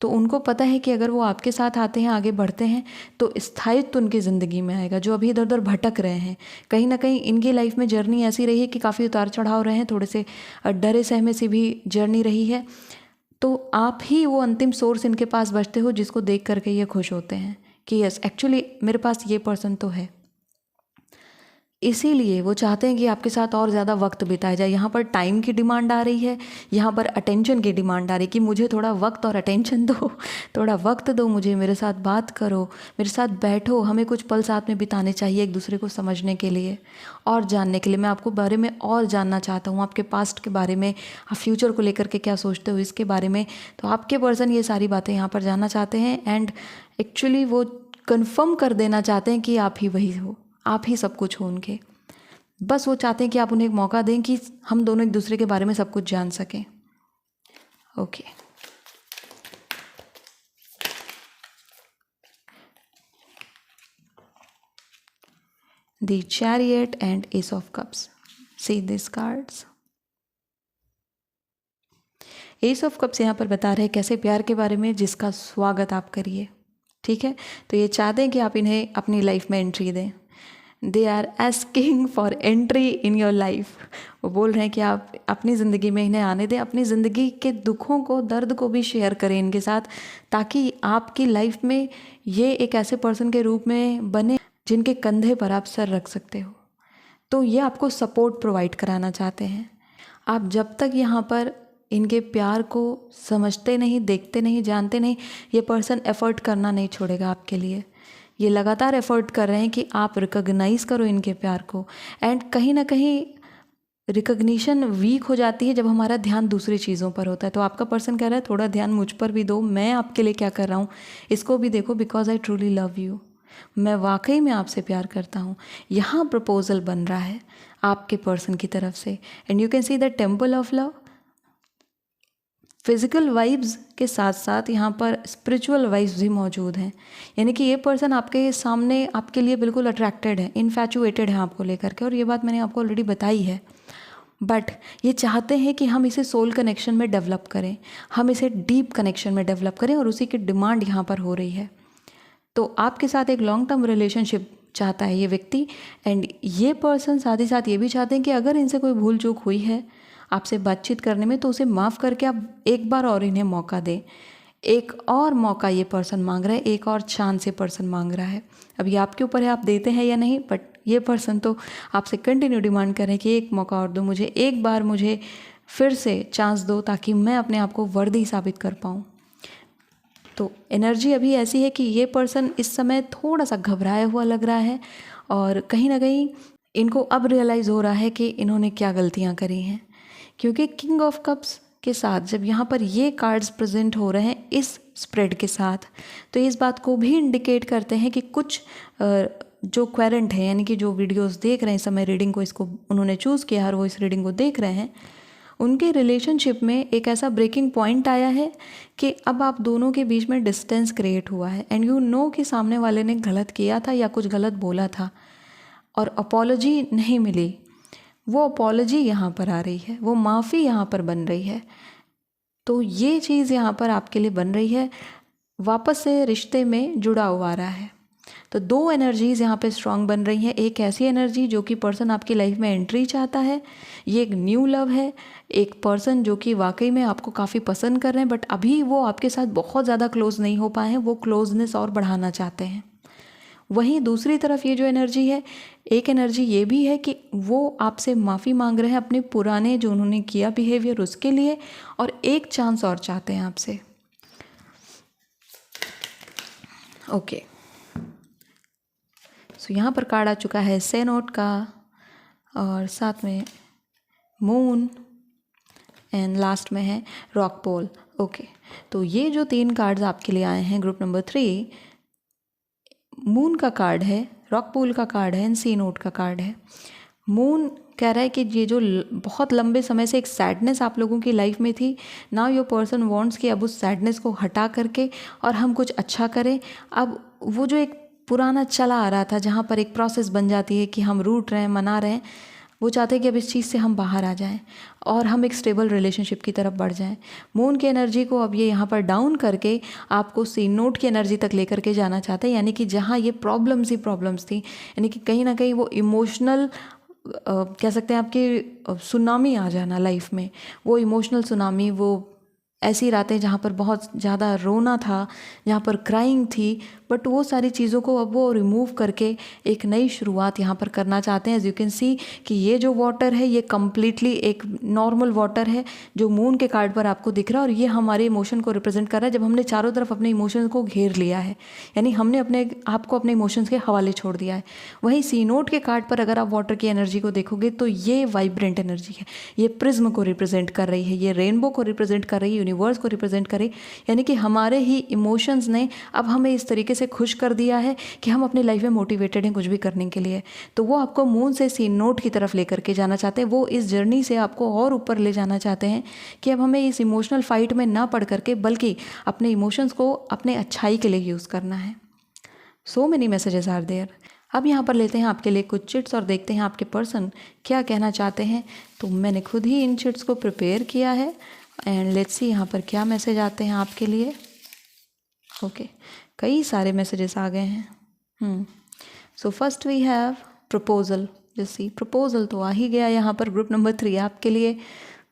तो उनको पता है कि अगर वो आपके साथ आते हैं, आगे बढ़ते हैं, तो स्थायित्व उनकी ज़िंदगी में आएगा। जो अभी इधर उधर भटक रहे हैं, कहीं ना कहीं इनकी लाइफ में जर्नी ऐसी रही है कि काफ़ी उतार चढ़ाव रहे हैं, थोड़े से डरे सहमे सी भी जर्नी रही है, तो आप ही वो अंतिम सोर्स इनके पास बचते हो जिसको देख करके ये खुश होते हैं कि यस एक्चुअली मेरे पास ये पर्सन तो है। इसीलिए वो चाहते हैं कि आपके साथ और ज़्यादा वक्त बिताया जाए। यहाँ पर टाइम की डिमांड आ रही है, यहाँ पर अटेंशन की डिमांड आ रही है कि मुझे थोड़ा वक्त और अटेंशन दो, थोड़ा वक्त दो मुझे, मेरे साथ बात करो, मेरे साथ बैठो, हमें कुछ पल साथ में बिताने चाहिए एक दूसरे को समझने के लिए और जानने के लिए। मैं आपको बारे में और जानना चाहता हूँ, आपके पास्ट के बारे में, आप फ्यूचर को लेकर के क्या सोचते हो इसके बारे में। तो आपके पर्सन ये सारी बातें यहाँ पर जानना चाहते हैं एंड एक्चुअली वो कन्फर्म कर देना चाहते हैं कि आप ही वही हो, आप ही सब कुछ हो उनके। बस वो चाहते हैं कि आप उन्हें एक मौका दें कि हम दोनों एक दूसरे के बारे में सब कुछ जान सकें। Okay, the chariot and S of cups, see this cards. S of cups यहाँ पर बता रहे हैं कैसे प्यार के बारे में जिसका स्वागत आप करिए। ठीक है, तो ये चाहते हैं कि आप इन्हें अपनी लाइफ में एंट्री दें। They are asking for entry in your life. वो बोल रहे हैं कि आप अपनी ज़िंदगी में इन्हें आने दें, अपनी ज़िंदगी के दुखों को, दर्द को भी शेयर करें इनके साथ, ताकि आपकी लाइफ में ये एक ऐसे पर्सन के रूप में बने जिनके कंधे पर आप सर रख सकते हो। तो ये आपको सपोर्ट प्रोवाइड कराना चाहते हैं। आप जब तक यहाँ पर इनके प्यार को समझते नहीं, देखते नहीं, जानते नहीं, ये पर्सन एफर्ट करना नहीं छोड़ेगा आपके लिए। ये लगातार एफर्ट कर रहे हैं कि आप रिकॉग्नाइज़ करो इनके प्यार को। एंड कहीं ना कहीं रिकग्निशन वीक हो जाती है जब हमारा ध्यान दूसरी चीज़ों पर होता है। तो आपका पर्सन कह रहा है थोड़ा ध्यान मुझ पर भी दो, मैं आपके लिए क्या कर रहा हूँ इसको भी देखो, because I truly love you. मैं वाकई में आपसे प्यार करता हूँ। यहाँ प्रपोजल बन रहा है आपके पर्सन की तरफ से। And you can see the temple of love. Physical vibes के साथ साथ यहाँ पर स्पिरिचुअल वाइब्स भी मौजूद हैं। यानी कि ये पर्सन आपके सामने, आपके लिए बिल्कुल अट्रैक्टेड है, इन्फैचुएटेड है आपको लेकर के, और ये बात मैंने आपको ऑलरेडी बताई है। बट ये चाहते हैं कि हम इसे सोल कनेक्शन में डेवलप करें, हम इसे डीप कनेक्शन में डेवलप करें, और उसी की डिमांड यहाँ पर हो रही है। तो आपके साथ एक लॉन्ग टर्म रिलेशनशिप चाहता है ये व्यक्ति। एंड ये पर्सन साथ ही साथ ये भी चाहते हैं कि अगर इनसे कोई भूल चूक हुई है आपसे बातचीत करने में, तो उसे माफ़ करके आप एक बार और इन्हें मौका दें। एक और मौका ये पर्सन मांग रहा है, एक और चांस ये पर्सन मांग रहा है। अब ये आपके ऊपर है आप देते हैं या नहीं, बट ये पर्सन तो आपसे कंटिन्यू डिमांड कर रहे हैं कि एक मौका और दो मुझे, एक बार मुझे फिर से चांस दो, ताकि मैं अपने आप को वर्दी साबित कर पाऊँ। तो एनर्जी अभी ऐसी है कि ये पर्सन इस समय थोड़ा सा घबराया हुआ लग रहा है, और कहीं ना कहीं इनको अब रियलाइज़ हो रहा है कि इन्होंने क्या गलतियाँ करी हैं। क्योंकि किंग ऑफ कप्स के साथ जब यहाँ पर ये कार्ड्स प्रेजेंट हो रहे हैं इस स्प्रेड के साथ, तो इस बात को भी इंडिकेट करते हैं कि कुछ जो क्वेरेंट है, यानी कि जो वीडियोस देख रहे हैं इस समय, रीडिंग को इसको उन्होंने चूज़ किया और वो इस रीडिंग को देख रहे हैं, उनके रिलेशनशिप में एक ऐसा ब्रेकिंग पॉइंट आया है कि अब आप दोनों के बीच में डिस्टेंस क्रिएट हुआ है। एंड यू नो कि सामने वाले ने गलत किया था या कुछ गलत बोला था, और अपॉलॉजी नहीं मिली। वो अपॉलॉजी यहाँ पर आ रही है, वो माफ़ी यहाँ पर बन रही है। तो ये चीज़ यहाँ पर आपके लिए बन रही है, वापस से रिश्ते में जुड़ाव आ रहा है। तो दो एनर्जीज़ यहाँ पे स्ट्रांग बन रही हैं। एक ऐसी एनर्जी जो कि पर्सन आपकी लाइफ में एंट्री चाहता है, ये एक न्यू लव है। एक पर्सन जो कि वाकई में आपको काफ़ी पसंद कर रहे हैं, बट अभी वो आपके साथ बहुत ज़्यादा क्लोज नहीं हो पाए हैं, वो क्लोजनेस और बढ़ाना चाहते हैं। वहीं दूसरी तरफ ये जो एनर्जी है, एक एनर्जी ये भी है कि वो आपसे माफ़ी मांग रहे हैं अपने पुराने जो उन्होंने किया बिहेवियर उसके लिए, और एक चांस और चाहते हैं आपसे। ओके, सो यहाँ पर कार्ड आ चुका है सेनोट का, और साथ में मून, एंड लास्ट में है रॉक पोल। ओके, तो ये जो 3 कार्ड्स आपके लिए आए हैं ग्रुप नंबर 3, मून का कार्ड है, रॉक पूल का कार्ड है, एंड सी नोट का कार्ड है। मून कह रहा है कि ये जो बहुत लंबे समय से एक सैडनेस आप लोगों की लाइफ में थी, नाउ योर पर्सन वांट्स कि अब उस सैडनेस को हटा करके और हम कुछ अच्छा करें। अब वो जो एक पुराना चला आ रहा था, जहाँ पर एक प्रोसेस बन जाती है कि हम रूठ रहे हैं, मना रहे हैं, वो चाहते हैं कि अब इस चीज़ से हम बाहर आ जाएं और हम एक स्टेबल रिलेशनशिप की तरफ बढ़ जाएं। मून की एनर्जी को अब ये यहाँ पर डाउन करके आपको सी नोट की एनर्जी तक लेकर के जाना चाहते हैं, यानी कि जहाँ ये प्रॉब्लम्स ही प्रॉब्लम्स थी, यानी कि कहीं ना कहीं वो इमोशनल कह सकते हैं आपकी सुनामी आ जाना लाइफ में, वो इमोशनल सुनामी, वो ऐसी रातें जहाँ पर बहुत ज़्यादा रोना था, जहाँ पर क्राइंग थी, बट वो सारी चीज़ों को अब वो रिमूव करके एक नई शुरुआत यहाँ पर करना चाहते हैं। एज यू कैन सी कि ये जो वाटर है ये कम्प्लीटली एक नॉर्मल वाटर है जो मून के कार्ड पर आपको दिख रहा है, और ये हमारे इमोशन को रिप्रेजेंट कर रहा है। जब हमने चारों तरफ अपने इमोशंस को घेर लिया है, यानी हमने अपने आपको अपने इमोशंस के हवाले छोड़ दिया है। वहीं सी नोट के कार्ड पर अगर आप वाटर की एनर्जी को देखोगे तो ये वाइब्रेंट एनर्जी है, ये प्रिज्म को रिप्रेजेंट कर रही है, ये रेनबो को रिप्रेजेंट कर रही है, यूनिवर्स को रिप्रेजेंट करे, यानी कि हमारे ही इमोशंस ने अब हमें इस तरीके से खुश कर दिया है कि हम अपनी लाइफ में मोटिवेटेड हैं कुछ भी करने के लिए। तो वो आपको मून से सी नोट की तरफ लेकर के जाना चाहते हैं, वो इस जर्नी से आपको और ऊपर ले जाना चाहते हैं कि अब हमें इस इमोशनल फाइट में ना पड़ करके बल्कि अपने इमोशंस को अपने अच्छाई के लिए यूज़ करना है। So many messages are there. अब यहाँ पर लेते हैं आपके लिए कुछ चिट्स और देखते हैं आपके पर्सन क्या कहना चाहते हैं। तो मैंने खुद ही इन चिट्स को प्रिपेयर किया है एंड लेट्स सी यहाँ पर क्या मैसेज आते हैं आपके लिए। ओके, कई सारे मैसेजेस आ गए हैं। So first we have proposal. जैसे प्रपोजल तो आ ही गया यहाँ पर। ग्रुप नंबर 3 आपके लिए,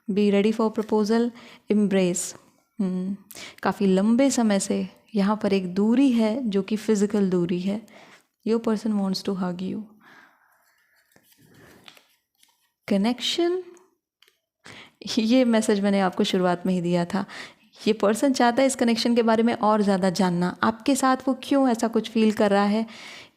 B ready for proposal. Embrace, काफ़ी लंबे समय से यहाँ पर एक दूरी है जो कि फिजिकल दूरी है। Your person wants to hug you. Connection, ये मैसेज मैंने आपको शुरुआत में ही दिया था। ये पर्सन चाहता है इस कनेक्शन के बारे में और ज़्यादा जानना, आपके साथ वो क्यों ऐसा कुछ फील कर रहा है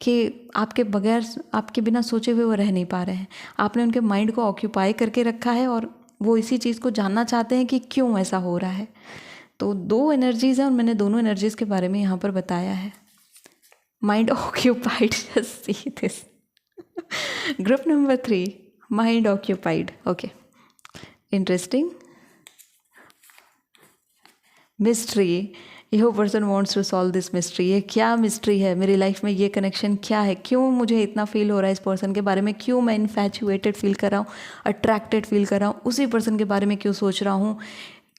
कि आपके बगैर, आपके बिना सोचे हुए वो रह नहीं पा रहे हैं। आपने उनके माइंड को ऑक्यूपाई करके रखा है और वो इसी चीज़ को जानना चाहते हैं कि क्यों ऐसा हो रहा है। तो 2 एनर्जीज़ हैं और मैंने दोनों एनर्जीज़ के बारे में यहाँ पर बताया है। Mind occupied, just see this. Group number 3, mind occupied. Okay, interesting. Mystery, your person wants to solve this mystery. ये क्या मिस्ट्री है मेरी लाइफ में, ये कनेक्शन क्या है, क्यों मुझे इतना फील हो रहा है इस पर्सन के बारे में, क्यों मैं इन्फैचुएटेड फील कर रहा हूँ, अट्रैक्टेड फील कर रहा हूँ, उसी पर्सन के बारे में क्यों सोच रहा हूँ,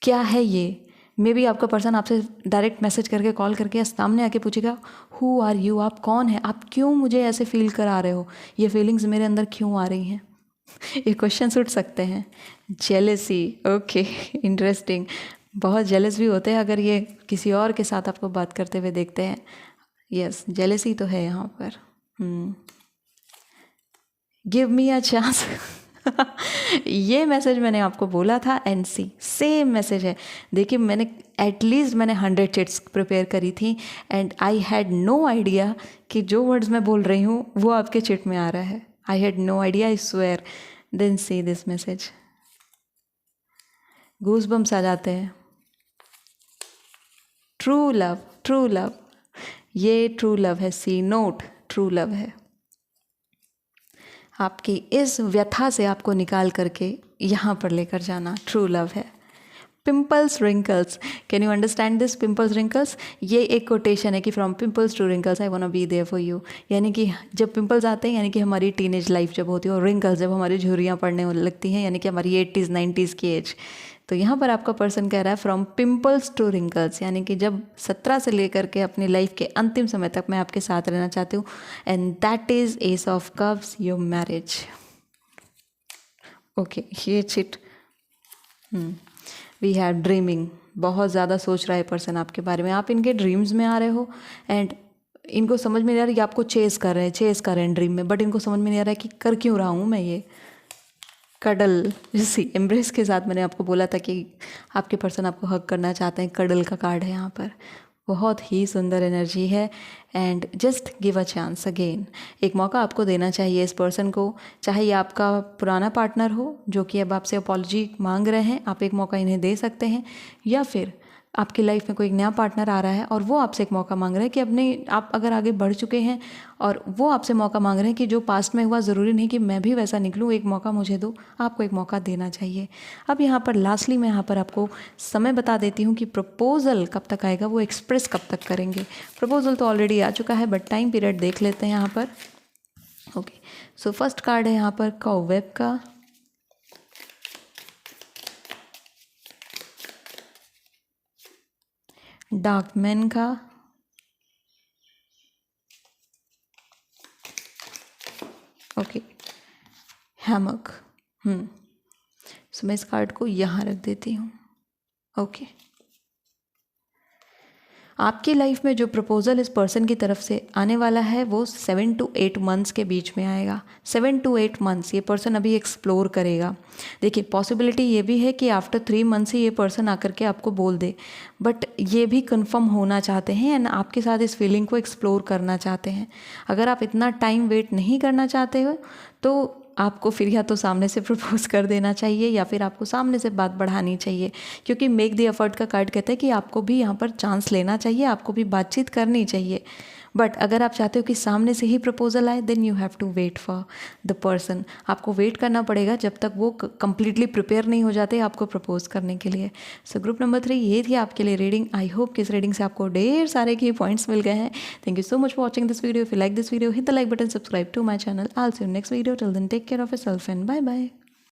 क्या है ये। मे बी आपका पर्सन आपसे डायरेक्ट मैसेज करके, कॉल करके या सामने आके पूछेगा हु आर यू, आप कौन हैं, आप क्यों मुझे ऐसे फील करा रहे हो, ये फीलिंग्स मेरे अंदर क्यों आ रही हैं। ये क्वेश्चन उठ सकते हैं। Jealousy, okay, interesting. बहुत जेलस भी होते हैं अगर ये किसी और के साथ आपको बात करते हुए देखते हैं। यस, जेलेसी तो है यहाँ पर। Give me a chance. ये मैसेज मैंने आपको बोला था, एनसी सेम मैसेज है। देखिए मैंने एटलीस्ट 100 चिट्स प्रिपेयर करी थी and I had no idea कि जो वर्ड्स मैं बोल रही हूँ वो आपके चिट में आ रहा है। I had no idea, I swear. Then see this message, goosebumps आ जाते हैं। ट्रू लव, ट्रू लव, ये ट्रू लव है। सी नोट, ट्रू लव है। आपकी इस व्यथा से आपको निकाल करके यहाँ पर लेकर जाना ट्रू लव है। Pimples wrinkles, can you understand this? Pimples wrinkles, ये एक कोटेशन है कि from pimples to wrinkles I want to be there for you. यानी कि जब पिंपल्स आते हैं यानी कि हमारी टीनेज लाइफ जब होती है, और रिंकल्स जब हमारी झुर्रियाँ पड़ने लगती हैं यानी कि हमारी 80s 90s की एज। तो यहाँ पर आपका पर्सन कह रहा है फ्रॉम पिंपल्स टू रिंकल्स, यानी कि जब 17 से लेकर के अपनी लाइफ के अंतिम समय तक मैं आपके साथ रहना चाहती हूँ। And that is S of cups, your marriage. Okay, ये चिट। वी हैव ड्रीमिंग, बहुत ज़्यादा सोच रहा है पर्सन आपके बारे में, आप इनके ड्रीम्स में आ रहे हो एंड इनको समझ में नहीं आ रहा है कि आपको चेस कर रहे हैं ड्रीम में, बट इनको समझ में नहीं आ रहा है कि कर क्यों रहा हूँ मैं ये। कडल, जैसे एम्ब्रेस के साथ मैंने आपको बोला था कि आपके पर्सन आपको हग करना चाहते हैं, कडल का कार्ड है यहाँ पर। बहुत ही सुंदर एनर्जी है and just give a chance again. एक मौका आपको देना चाहिए इस पर्सन को, चाहे ये आपका पुराना पार्टनर हो जो कि अब आपसे अपॉलॉजी मांग रहे हैं, आप एक मौका इन्हें दे सकते हैं, या फिर आपकी लाइफ में कोई एक नया पार्टनर आ रहा है और वो आपसे एक मौका मांग रहे हैं कि अपने आप अगर आगे बढ़ चुके हैं और वो आपसे मौका मांग रहे हैं कि जो पास्ट में हुआ ज़रूरी नहीं कि मैं भी वैसा निकलूँ, एक मौका मुझे दो, आपको एक मौका देना चाहिए। अब यहाँ पर लास्टली मैं यहाँ पर आपको समय बता देती हूँ कि प्रपोज़ल कब तक आएगा, वो एक्सप्रेस कब तक करेंगे। प्रपोज़ल तो ऑलरेडी आ चुका है बट टाइम पीरियड देख लेते हैं यहाँ पर। ओके, सो फर्स्ट कार्ड है यहाँ पर कॉबवेब का, डार्क मैन का, ओके, हैमक। सो मैं इस कार्ड को यहाँ रख देती हूँ। ओके, आपकी लाइफ में जो प्रपोज़ल इस पर्सन की तरफ से आने वाला है वो 7 to 8 मंथ्स के बीच में आएगा। 7 to 8 मंथ्स ये पर्सन अभी एक्सप्लोर करेगा। देखिए पॉसिबिलिटी ये भी है कि आफ्टर 3 मंथ्स ही ये पर्सन आकर के आपको बोल दे, बट ये भी कंफर्म होना चाहते हैं एंड आपके साथ इस फीलिंग को एक्सप्लोर करना चाहते हैं। अगर आप इतना टाइम वेट नहीं करना चाहते हो तो आपको फिर या तो सामने से प्रपोज कर देना चाहिए या फिर आपको सामने से बात बढ़ानी चाहिए, क्योंकि मेक द एफर्ट का कार्ड कहता है कि आपको भी यहाँ पर चांस लेना चाहिए, आपको भी बातचीत करनी चाहिए। बट अगर आप चाहते हो कि सामने से ही प्रपोजल आए, then you have to wait for the person. आपको वेट करना पड़ेगा जब तक वो कंप्लीटली प्रिपेयर नहीं हो जाते आपको प्रपोज करने के लिए। सो ग्रुप नंबर 3 ये थी आपके लिए रीडिंग। आई होप कि इस रीडिंग से आपको ढेर सारे की पॉइंट्स मिल गए हैं। Thank you so much for watching this video. If you like this video, hit the like button, subscribe to my channel. I will see you next video. Till then take care of yourself and bye bye.